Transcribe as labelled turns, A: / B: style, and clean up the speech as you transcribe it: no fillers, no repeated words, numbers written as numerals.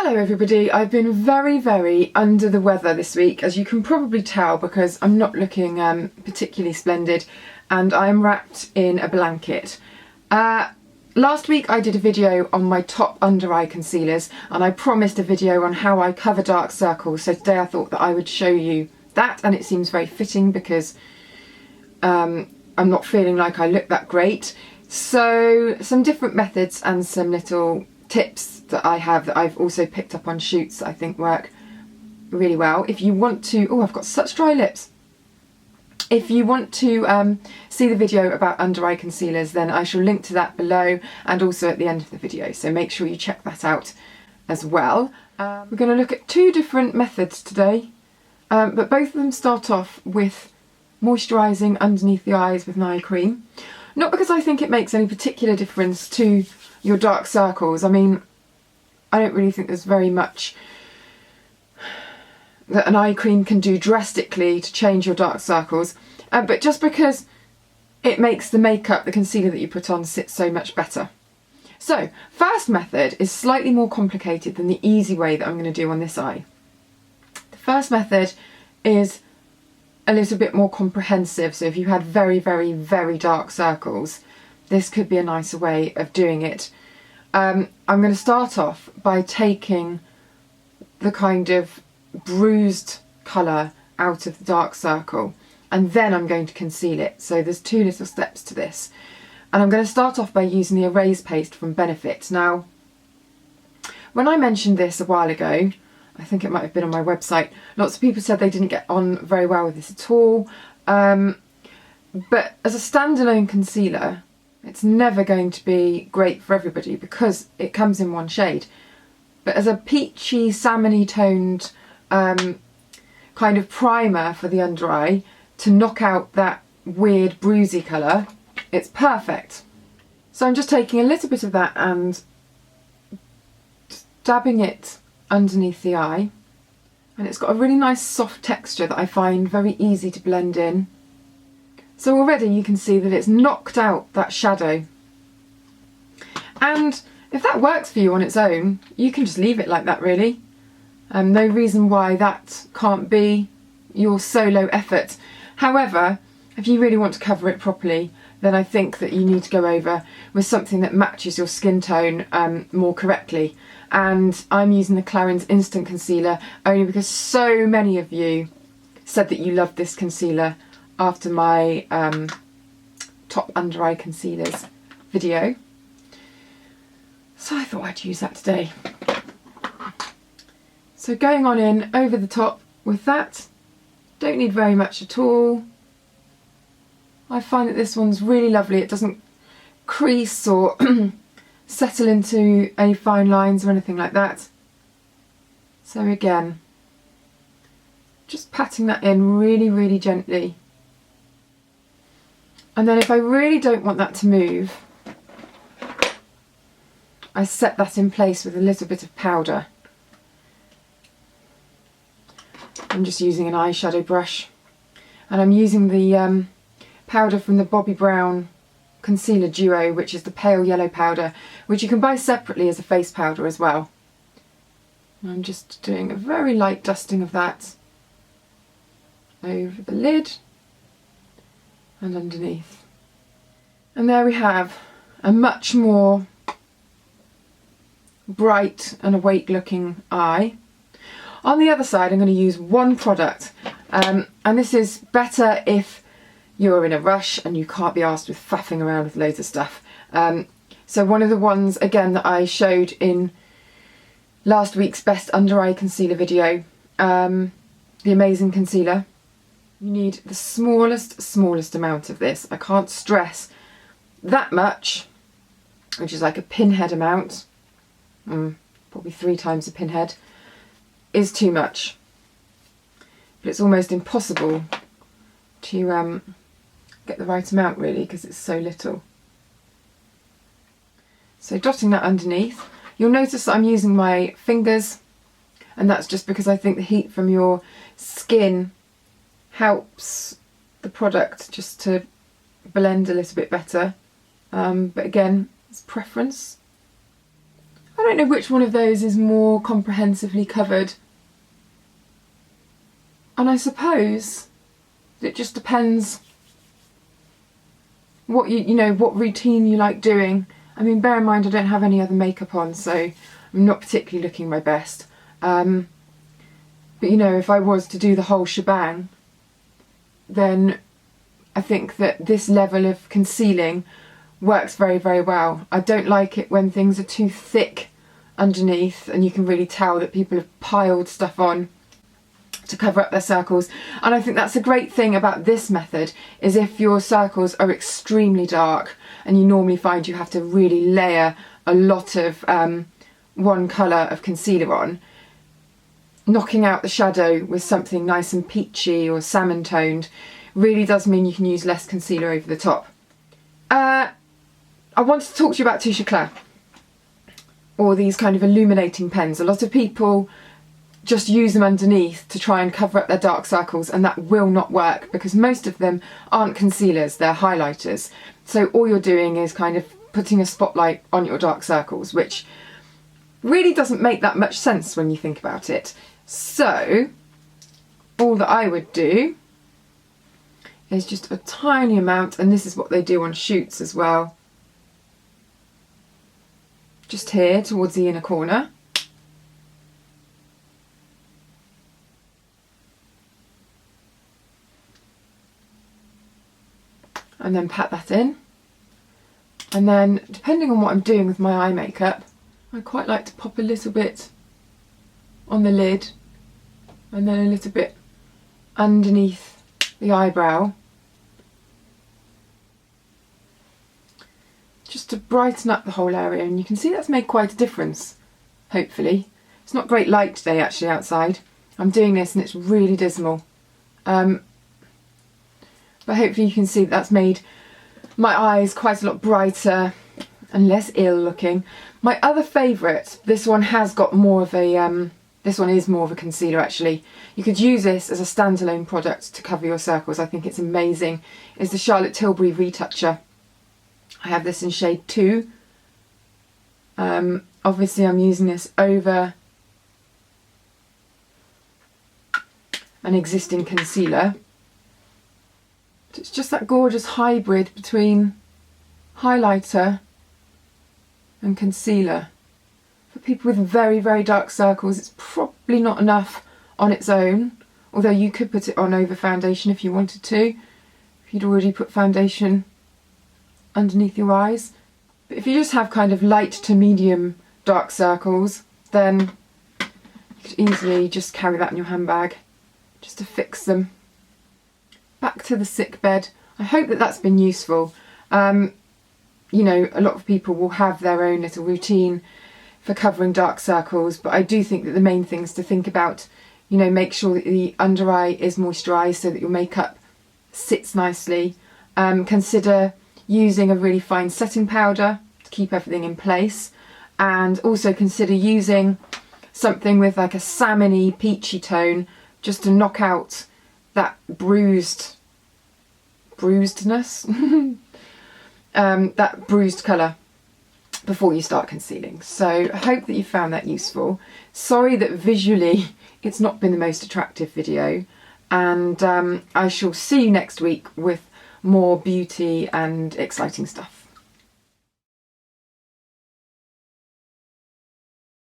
A: Hello everybody, I've been very under the weather this week, as you can probably tell, because I'm not looking particularly splendid and I'm wrapped in a blanket. Last week I did a video on my top under eye concealers and I promised a video on how I cover dark circles, so today I thought that I would show you that, and it seems very fitting because I'm not feeling like I look that great. So some different methods and some little tips that I have that I've also picked up on shoots that I think work really well. If you want to, oh, I've got such dry lips. If you want to see the video about under eye concealers, then I shall link to that below and also at the end of the video, so make sure you check that out as well. We're going to look at two different methods today, but both of them start off with moisturising underneath the eyes with an eye cream. Not because I think it makes any particular difference to your dark circles. I mean, I don't really think there's very much that an eye cream can do drastically to change your dark circles, but just because it makes the makeup, the concealer that you put on, sit so much better. So, first method is slightly more complicated than the easy way that I'm going to do on this eye. The first method is a little bit more comprehensive, so if you had very dark circles, this could be a nicer way of doing it. I'm going to start off by taking the kind of bruised colour out of the dark circle, and then I'm going to conceal it. So there's two little steps to this. And I'm going to start off by using the Erase Paste from Benefit. Now, when I mentioned this a while ago, I think it might have been on my website, lots of people said they didn't get on very well with this at all. But as a standalone concealer, it's never going to be great for everybody because it comes in one shade. But as a peachy, salmony toned kind of primer for the under eye to knock out that weird bruisey colour, it's perfect. So I'm just taking a little bit of that and dabbing it underneath the eye, and it's got a really nice soft texture that I find very easy to blend in. So already you can see that it's knocked out that shadow, and if that works for you on its own, you can just leave it like that really. No reason why that can't be your solo effort. However, if you really want to cover it properly, then I think that you need to go over with something that matches your skin tone more correctly. And I'm using the Clarins Instant Concealer only because so many of you said that you loved this concealer after my top under eye concealers video. So I thought I'd use that today. So going on in over the top with that, don't need very much at all. I find that this one's really lovely. It doesn't crease or settle into any fine lines or anything like that. So again, just patting that in really gently. And then if I really don't want that to move, I set that in place with a little bit of powder. I'm just using an eyeshadow brush, and I'm using the powder from the Bobbi Brown Concealer Duo, which is the pale yellow powder, which you can buy separately as a face powder as well. I'm just doing a very light dusting of that over the lid and underneath. And there we have a much more bright and awake looking eye. On the other side, I'm going to use one product, and this is better if you're in a rush and you can't be asked with faffing around with loads of stuff. So one of the ones, again, that I showed in last week's best under eye concealer video, the Amazing Concealer. You need the smallest amount of this. I can't stress that much, which is like a pinhead amount, probably 3 times a pinhead, is too much. But it's almost impossible to get the right amount really, because it's so little. So dotting that underneath, you'll notice that I'm using my fingers, and that's just because I think the heat from your skin helps the product just to blend a little bit better, but again, it's preference. I don't know which one of those is more comprehensively covered. And I suppose it just depends what what routine you like doing. I mean, bear in mind I don't have any other makeup on, so I'm not particularly looking my best. But if I was to do the whole shebang, then I think that this level of concealing works very, very well. I don't like it when things are too thick underneath and you can really tell that people have piled stuff on to cover up their circles. And I think that's a great thing about this method, is if your circles are extremely dark and you normally find you have to really layer a lot of one colour of concealer on, knocking out the shadow with something nice and peachy or salmon toned really does mean you can use less concealer over the top. I wanted to talk to you about Touche Eclat, or these kind of illuminating pens. A lot of people just use them underneath to try and cover up their dark circles, and that will not work because most of them aren't concealers, they're highlighters. So all you're doing is kind of putting a spotlight on your dark circles, which really doesn't make that much sense when you think about it. So all that I would do is just a tiny amount, and this is what they do on shoots as well, just here towards the inner corner. And then pat that in. And then, depending on what I'm doing with my eye makeup, I quite like to pop a little bit on the lid and then a little bit underneath the eyebrow, just to brighten up the whole area. And you can see that's made quite a difference, hopefully. It's not great light today actually outside. I'm doing this and it's really dismal. But hopefully you can see that's made my eyes quite a lot brighter and less ill looking. My other favourite, this one has got more of a, this one is more of a concealer actually. You could use this as a standalone product to cover your circles. I think it's amazing. Is the Charlotte Tilbury Retoucher. I have this in shade 2. Obviously I'm using this over an existing concealer. It's just that gorgeous hybrid between highlighter and concealer. For people with very, very dark circles, it's probably not enough on its own, although you could put it on over foundation if you wanted to, if you'd already put foundation underneath your eyes. But if you just have kind of light to medium dark circles, then you could easily just carry that in your handbag just to fix them. Back to the sick bed. I hope that that's been useful. A lot of people will have their own little routine for covering dark circles, but I do think that the main things to think about, make sure that the under eye is moisturised so that your makeup sits nicely. Consider using a really fine setting powder to keep everything in place, and also consider using something with like a salmony, peachy tone just to knock out that bruisedness, that bruised colour before you start concealing. So I hope that you found that useful. Sorry that visually it's not been the most attractive video, and I shall see you next week with more beauty and exciting stuff.